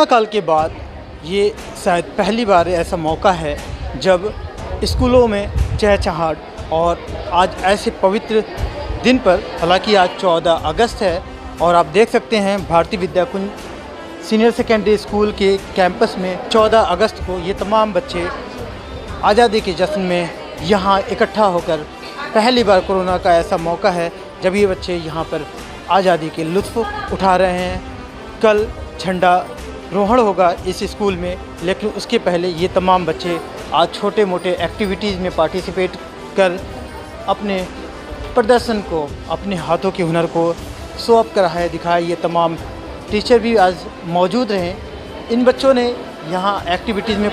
Corona काल के बाद ये शायद पहली बार ऐसा मौका है जब स्कूलों में चहचहाट और आज ऐसे पवित्र दिन पर, हालांकि आज 14 अगस्त है और आप देख सकते हैं भारतीय विद्याकुंज सीनियर सेकेंडरी स्कूल के कैंपस में 14 अगस्त को ये तमाम बच्चे आज़ादी के जश्न में यहाँ इकट्ठा होकर पहली बार कोरोना का ऐसा मौका है जब ये बच्चे यहाँ पर आज़ादी के लुत्फ़ उठा रहे हैं। कल झंडा रोहण होगा इस स्कूल में, लेकिन उसके पहले ये तमाम बच्चे आज छोटे मोटे एक्टिविटीज़ में पार्टिसिपेट कर अपने प्रदर्शन को, अपने हाथों के हुनर को शो अप करा है, दिखाया। ये तमाम टीचर भी आज मौजूद रहे। इन बच्चों ने यहाँ एक्टिविटीज़ में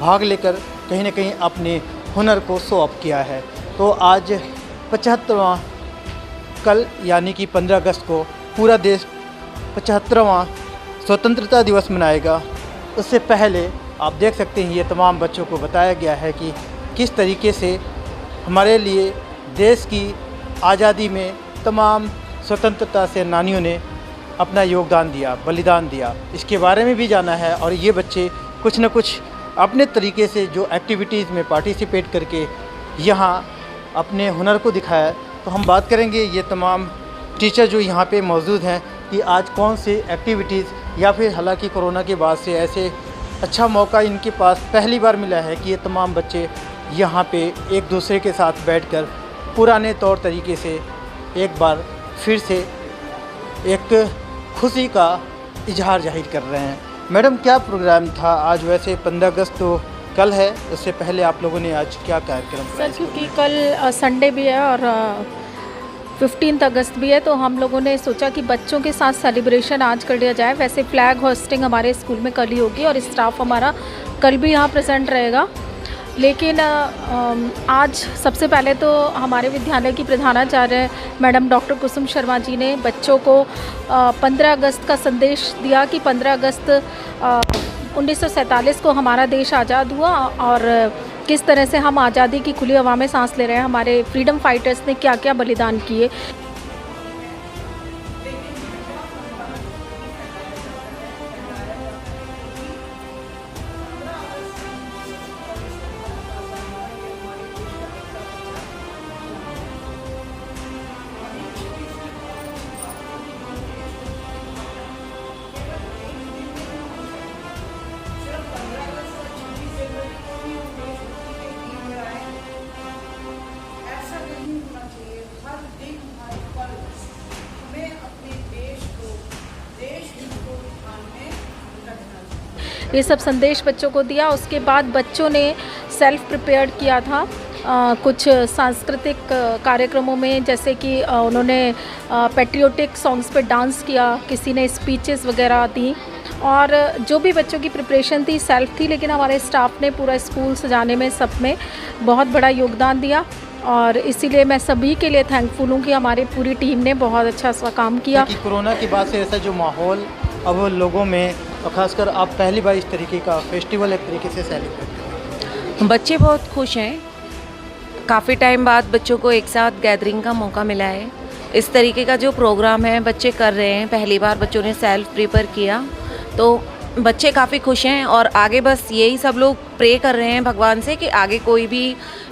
भाग लेकर कहीं ना कहीं अपने हुनर को शो अप किया है। तो आज 75वां, कल यानी कि 15 अगस्त को पूरा देश 75वां स्वतंत्रता दिवस मनाएगा। उससे पहले आप देख सकते हैं ये तमाम बच्चों को बताया गया है कि किस तरीके से हमारे लिए देश की आज़ादी में तमाम स्वतंत्रता सेनानियों ने अपना योगदान दिया, बलिदान दिया। इसके बारे में भी जाना है और ये बच्चे कुछ न कुछ अपने तरीके से जो एक्टिविटीज़ में पार्टिसिपेट करके यहाँ अपने हुनर को दिखाया। तो हम बात करेंगे ये तमाम टीचर जो यहाँ पे मौजूद हैं कि आज कौन सी एक्टिविटीज़ या फिर हालांकि कोरोना के बाद से ऐसे अच्छा मौका इनके पास पहली बार मिला है कि ये तमाम बच्चे यहाँ पे एक दूसरे के साथ बैठकर पुराने तौर तरीके से एक बार फिर से एक खुशी का इजहार जाहिर कर रहे हैं। मैडम, क्या प्रोग्राम था आज? वैसे 15 अगस्त तो कल है, उससे पहले आप लोगों ने आज क्या कार्यक्रम? सर, क्योंकि कल संडे भी है और 15 अगस्त भी है, तो हम लोगों ने सोचा कि बच्चों के साथ सेलिब्रेशन आज कर लिया जाए। वैसे फ्लैग होस्टिंग हमारे स्कूल में कल ही होगी और स्टाफ हमारा कल भी यहाँ प्रेजेंट रहेगा। लेकिन आज सबसे पहले तो हमारे विद्यालय की प्रधानाचार्य मैडम डॉक्टर कुसुम शर्मा जी ने बच्चों को 15 अगस्त का संदेश दिया कि 15 अगस्त 1947 को हमारा देश आज़ाद हुआ और किस तरह से हम आज़ादी की खुली हवा में सांस ले रहे हैं। हमारे फ्रीडम फाइटर्स ने क्या क्या बलिदान किए। ये सब संदेश बच्चों को दिया। उसके बाद बच्चों ने सेल्फ प्रिपेयर्ड किया था कुछ सांस्कृतिक कार्यक्रमों में, जैसे कि उन्होंने पैट्रियोटिक सॉन्ग्स पे डांस किया, किसी ने स्पीचेस वगैरह दी और जो भी बच्चों की प्रिपरेशन थी सेल्फ थी, लेकिन हमारे स्टाफ ने पूरा स्कूल सजाने में सब में बहुत बड़ा योगदान दिया और इसीलिए मैं सभी के लिए थैंकफुल हूँ कि हमारी पूरी टीम ने बहुत अच्छा सा काम किया। कि कोरोना के बाद से ऐसा जो माहौल अब लोगों में, और ख़ासकर आप पहली बार इस तरीके का फेस्टिवल एक तरीके से सेलिब्रेट करें, बच्चे बहुत खुश हैं। काफ़ी टाइम बाद बच्चों को एक साथ गैदरिंग का मौका मिला है। इस तरीके का जो प्रोग्राम है बच्चे कर रहे हैं, पहली बार बच्चों ने सेल्फ प्रिपेयर किया, तो बच्चे काफ़ी खुश हैं और आगे बस यही सब लोग प्रे कर रहे हैं भगवान से कि आगे कोई भी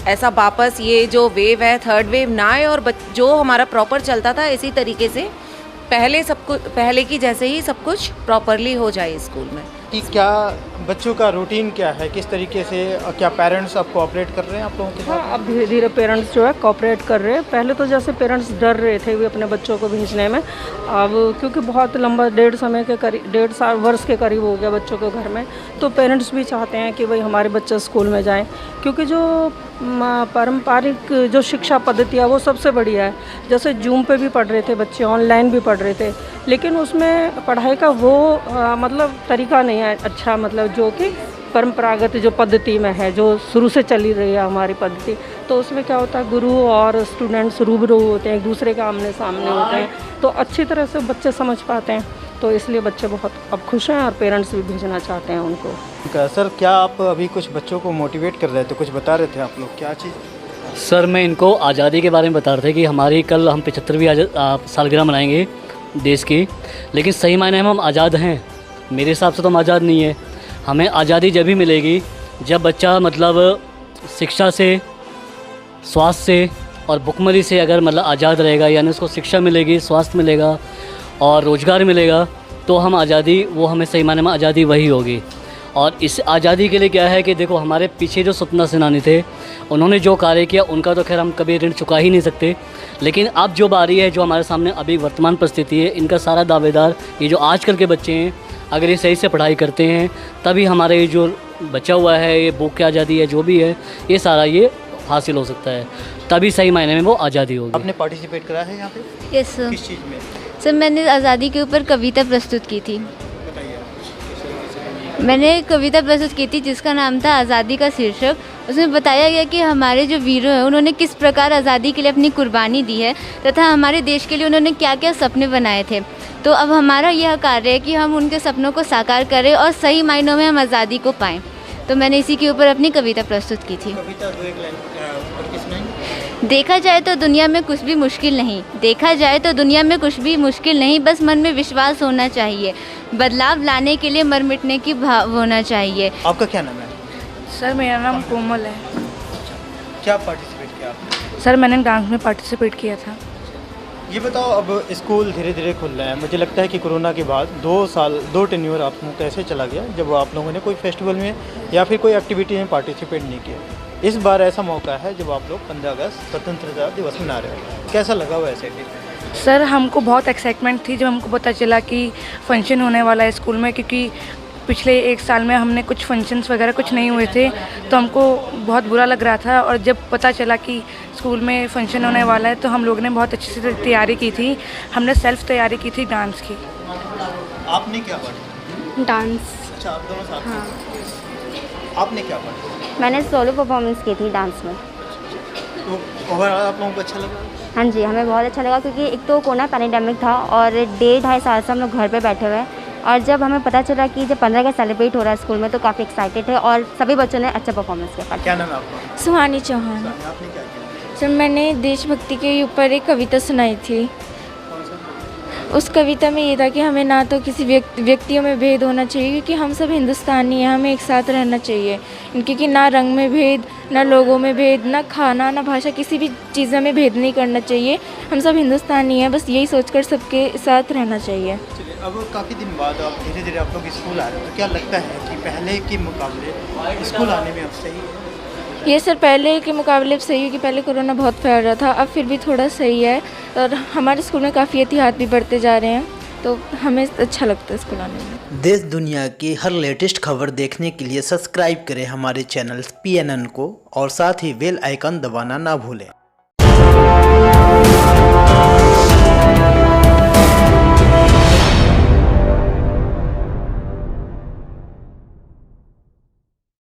ऐसा वापस ये जो वेव है, थर्ड वेव ना आए और जो हमारा प्रॉपर चलता था इसी तरीके से पहले की जैसे ही सब कुछ प्रॉपरली हो जाए स्कूल में। कि क्या बच्चों का रूटीन क्या है, किस तरीके से, क्या पेरेंट्स अब कोऑपरेट कर रहे हैं आप लोगों के साथ? हाँ, अब धीरे धीरे पेरेंट्स जो है कोऑपरेट कर रहे हैं। पहले तो जैसे पेरेंट्स डर रहे थे भी अपने बच्चों को भेजने में, अब क्योंकि बहुत लंबा 1.5 वर्ष के करीब हो गया बच्चों को घर में, तो पेरेंट्स भी चाहते हैं कि भाई हमारे बच्चे स्कूल में जाएँ, क्योंकि जो पारंपरिक जो शिक्षा पद्धति है वो सबसे बढ़िया है। जैसे जूम पे भी पढ़ रहे थे बच्चे, ऑनलाइन भी पढ़ रहे थे, लेकिन उसमें पढ़ाई का वो मतलब तरीका नहीं है अच्छा, मतलब जो कि परंपरागत जो पद्धति में है, जो शुरू से चली रही है हमारी पद्धति। तो उसमें क्या होता है, गुरु और स्टूडेंट्स रूबरू होते हैं, एक दूसरे के आमने सामने होते हैं, तो अच्छी तरह से बच्चे समझ पाते हैं। तो इसलिए बच्चे बहुत अब खुश हैं और पेरेंट्स भी भेजना चाहते हैं उनको। सर, क्या आप अभी कुछ बच्चों को मोटिवेट कर रहे थे, कुछ बता रहे थे आप लोग, क्या चीज़? सर, मैं इनको आज़ादी के बारे में बता रहे थे कि हमारी कल हम 75वीं सालगिरह मनाएंगे देश की, लेकिन सही मायने में हम आज़ाद हैं मेरे हिसाब से तो हम आज़ाद नहीं है। हमें आज़ादी जब भी मिलेगी जब बच्चा मतलब शिक्षा से, स्वास्थ्य से और भुखमरी से अगर मतलब आज़ाद रहेगा, यानी उसको शिक्षा मिलेगी, स्वास्थ्य मिलेगा और रोज़गार मिलेगा, तो हम आज़ादी, वो हमें सही मायने में आज़ादी वही होगी। और इस आज़ादी के लिए क्या है कि देखो, हमारे पीछे जो स्वतंत्रता सेनानी थे उन्होंने जो कार्य किया उनका तो खैर हम कभी ऋण चुका ही नहीं सकते, लेकिन अब जो बारी है, जो हमारे सामने अभी वर्तमान परिस्थिति है, इनका सारा दावेदार ये जो आजकल के बच्चे हैं, अगर ये सही से पढ़ाई करते हैं तभी हमारे ये जो बचा हुआ है, ये भूख की आज़ादी है, जो भी है, ये सारा ये हासिल हो सकता है, तभी सही मायने में वो आज़ादी होगी। आपने पार्टिसिपेट करा है यहाँ पे? Yes sir. किस चीज़ में? सर मैंने आज़ादी के ऊपर कविता प्रस्तुत की थी। बताइए। मैंने कविता प्रस्तुत की थी जिसका नाम था आज़ादी का शीर्षक। उसमें बताया गया कि हमारे जो वीरों हैं उन्होंने किस प्रकार आज़ादी के लिए अपनी कुर्बानी दी है तथा हमारे देश के लिए उन्होंने क्या क्या सपने बनाए थे। तो अब हमारा यह कार्य है कि हम उनके सपनों को साकार करें और सही मायनों में हम आज़ादी को पाएँ। तो मैंने इसी के ऊपर अपनी कविता प्रस्तुत की थी। कविता दो एक लाइन पढ़ के सुनाएंगे? देखा जाए तो दुनिया में कुछ भी मुश्किल नहीं, देखा जाए तो दुनिया में कुछ भी मुश्किल नहीं, बस मन में विश्वास होना चाहिए, बदलाव लाने के लिए मर मिटने की भाव होना चाहिए। आपका क्या नाम है? सर मेरा नाम कोमल है। क्या पार्टिसिपेट किया आपने? सर मैंने डांस में पार्टिसिपेट किया था। ये बताओ, अब स्कूल धीरे धीरे खुल रहे हैं, मुझे लगता है कि कोरोना के बाद 2 टेन्योर आप लोगों का ऐसे चला गया जब आप लोगों ने कोई फेस्टिवल में या फिर कोई एक्टिविटी में पार्टिसिपेट नहीं किया। इस बार ऐसा मौका है जब आप लोग 15 अगस्त स्वतंत्रता दिवस मना रहे हो, कैसा लगा हुआ ऐसे? सर हमको बहुत एक्साइटमेंट थी जब हमको पता चला कि फंक्शन होने वाला है स्कूल में, क्योंकि पिछले 1 साल में हमने कुछ फंक्शंस वगैरह कुछ नहीं हुए थे, तो हमको बहुत बुरा लग रहा था। और जब पता चला कि स्कूल में फंक्शन होने वाला है तो हम लोगों ने बहुत अच्छे से तैयारी की थी। हमने सेल्फ तैयारी की थी डांस की। आपने क्या पढ़ा? डांस। अच्छा, आप दोनों साथ? हाँ। आपने क्या पढ़ा? मैंने सोलो परफॉर्मेंस की थी डांस में। तो ओवरऑल आप लोगों को अच्छा लगा? हाँ जी, हमें बहुत अच्छा लगा क्योंकि एक तो कोरोना पैंडेमिक था और 1.5 साल से हम लोग घर पे बैठे हुए हैं, और जब हमें पता चला कि जब 15 अगस्त सेलिब्रेट हो रहा है स्कूल में तो काफ़ी एक्साइटेड थे और सभी बच्चों ने अच्छा परफॉर्मेंस किया। क्या नाम है आपका? सुहानी चौहान। आपने क्या किया? सर मैंने देशभक्ति के ऊपर एक कविता सुनाई थी। उस कविता में ये था कि हमें ना तो किसी व्यक्तियों में भेद होना चाहिए, क्योंकि हम सब हिंदुस्तानी हैं, हमें एक साथ रहना चाहिए। क्योंकि ना रंग में भेद, ना लोगों में भेद, ना खाना, ना भाषा, किसी भी चीज़ों में भेद नहीं करना चाहिए। हम सब हिंदुस्तानी हैं, बस यही सोचकर सबके साथ रहना चाहिए। चलिए, अब काफ़ी दिन बाद आप धीरे धीरे आप लोग स्कूल आ रहे हो, तो क्या लगता है कि पहले के मुकाबले स्कूल आने में अब सही है? ये सर पहले के मुकाबले अब सही है कि पहले कोरोना बहुत फैल रहा था, अब फिर भी थोड़ा सही है और हमारे स्कूल में काफ़ी एहतियात भी बढ़ते जा रहे हैं, तो हमें अच्छा लगता है स्कूल आने में। देश दुनिया की हर लेटेस्ट खबर देखने के लिए सब्सक्राइब करें हमारे चैनल PNN को और साथ ही बेल आइकन दबाना ना भूलें।